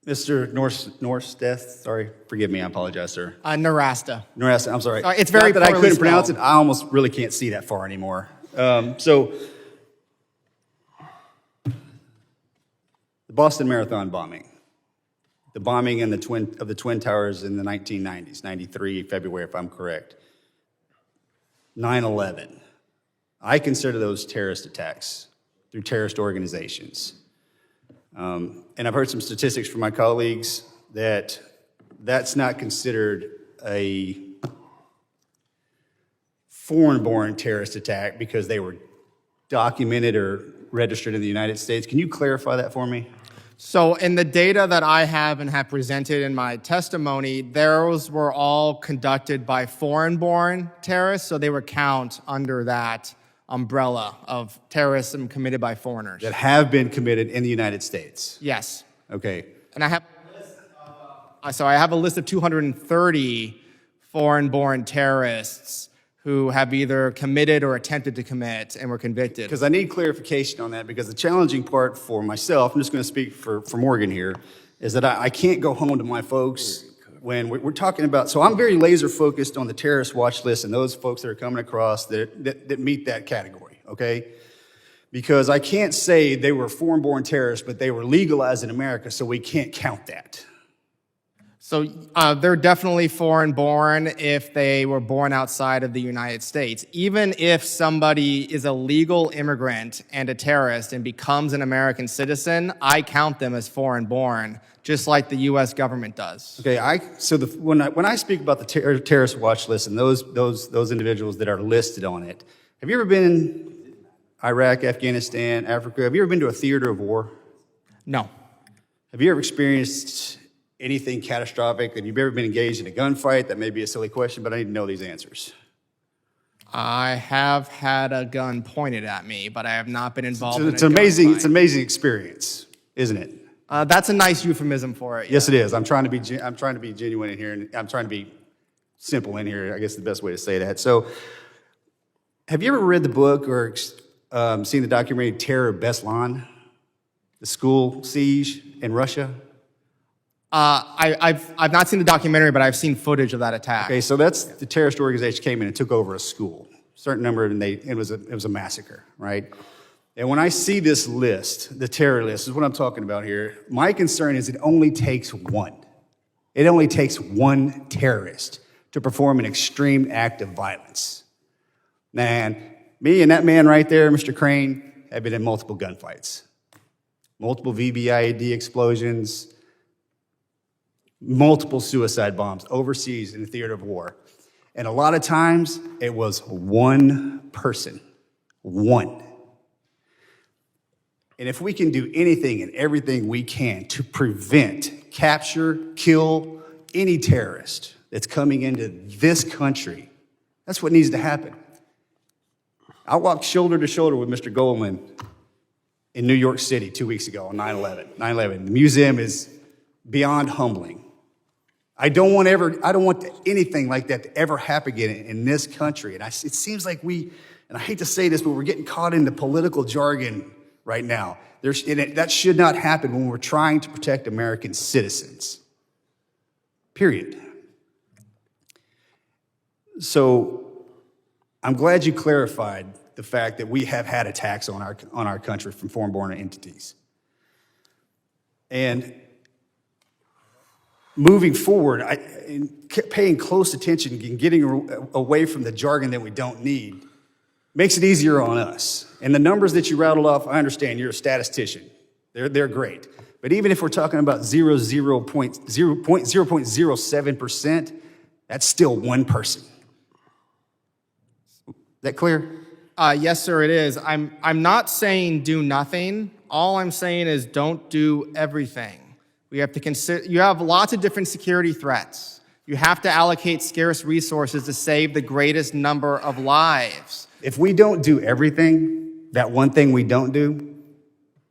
Mr. Nowrasteh, sorry, forgive me, I apologize, sir. Nowrasteh. Nowrasteh, I'm sorry. It's very Not that I poorly couldn't pronounce it, spelled. I almost really can't see that far anymore. So, the Boston Marathon bombing. The bombing of the Twin Towers in the 1990s, 93, February, if I'm correct. 9/11. I consider those terrorist attacks through terrorist organizations. And I've heard some statistics from my colleagues that that's not considered a foreign-born terrorist attack because they were documented or registered in the United States. Can you clarify that for me? So in the data that I have and have presented in my testimony, those were all conducted by foreign-born terrorists, so they would count under that umbrella of terrorism committed by foreigners. That have been committed in the United States? Yes. Okay. And I have a list of 230 foreign-born terrorists who have either committed or attempted to commit and were convicted. Because I need clarification on that, because the challenging part for myself, I'm just going to speak for Morgan here, is that I can't go home to my folks when we're talking about, so I'm very laser focused on the terrorist watch list and those folks that are coming across that meet that category, okay? Because I can't say they were foreign-born terrorists, but they were legalized in America, so we can't count that. So they're definitely foreign-born if they were born outside of the United States. Even if somebody is a legal immigrant and a terrorist and becomes an American citizen, I count them as foreign-born, just like the U.S. government does. Okay, when I speak about the terrorist watch list and those individuals that are listed on it, have you ever been in Iraq, Afghanistan, Africa? Have you ever been to a theater of war? No. Have you ever experienced anything catastrophic? Have you ever been engaged in a gunfight? That may be a silly question, but I need to know these answers. I have had a gun pointed at me, but I have not been involved in a amazing. gunfight. It's an amazing experience, isn't it? That's a nice euphemism for it. Yes, it is. I'm trying to be genuine in here, and I'm trying to be simple in here. I guess the best way to say that. So, have you ever read the book or seen the documentary Terror of Beslan, the school siege in Russia? I've not seen the documentary, but I've seen footage of that attack. Okay, so that's the terrorist organization came in and took over a school. A certain number, and it was a massacre, right? And when I see this list, the terror list, is what I'm talking about here, my concern is it only takes one. It only takes one terrorist to perform an extreme act of violence. Man, me and that man right there, Mr. Crane, have been in multiple gunfights. Multiple VBIED explosions, multiple suicide bombs overseas in the theater of war. And a lot of times, it was one person. One. And if we can do anything and everything we can to prevent, capture, kill any terrorist that's coming into this country, that's what needs to happen. I walked shoulder to shoulder with Mr. Goldman in New York City 2 weeks ago on 9/11. 9/11. The museum is beyond humbling. I don't want anything like that to ever happen again in this country. And it seems like and I hate to say this, but we're getting caught in the political jargon right now. That should not happen when we're trying to protect American citizens. Period. So I'm glad you clarified the fact that we have had attacks on our country from foreign-born entities. And moving forward, paying close attention and getting away from the jargon that we don't need makes it easier on us. And the numbers that you rattled off, I understand you're a statistician. They're great. But even if we're talking about 0.07%, that's still one person. Is that clear? Yes, sir, it is. I'm not saying do nothing. All I'm saying is don't do everything. We have to consider, you have lots of different security threats. You have to allocate scarce resources to save the greatest number of lives. If we don't do everything, that one thing we don't do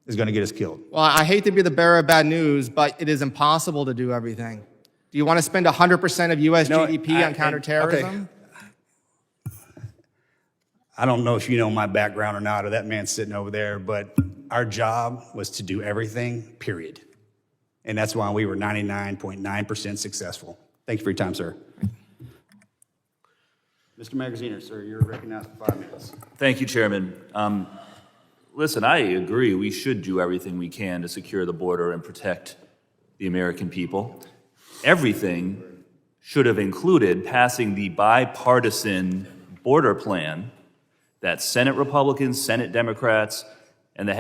is going to get us killed. Well, I hate to be the bearer of bad news, but it is impossible to do everything. Do you want to spend 100% of U.S. GDP on counterterrorism? Okay. I don't know if you know my background or not, or that man sitting over there, but Our job was to do everything, period. And that's why we were 99.9% successful. Thank you for your time, sir. Mr. Magaziner, sir, you're recognized for 5 minutes. Thank you, Chairman. Listen, I agree we should do everything we can to secure the border and protect the American people. Everything should have included passing the bipartisan border plan that Senate Republicans, Senate Democrats, and the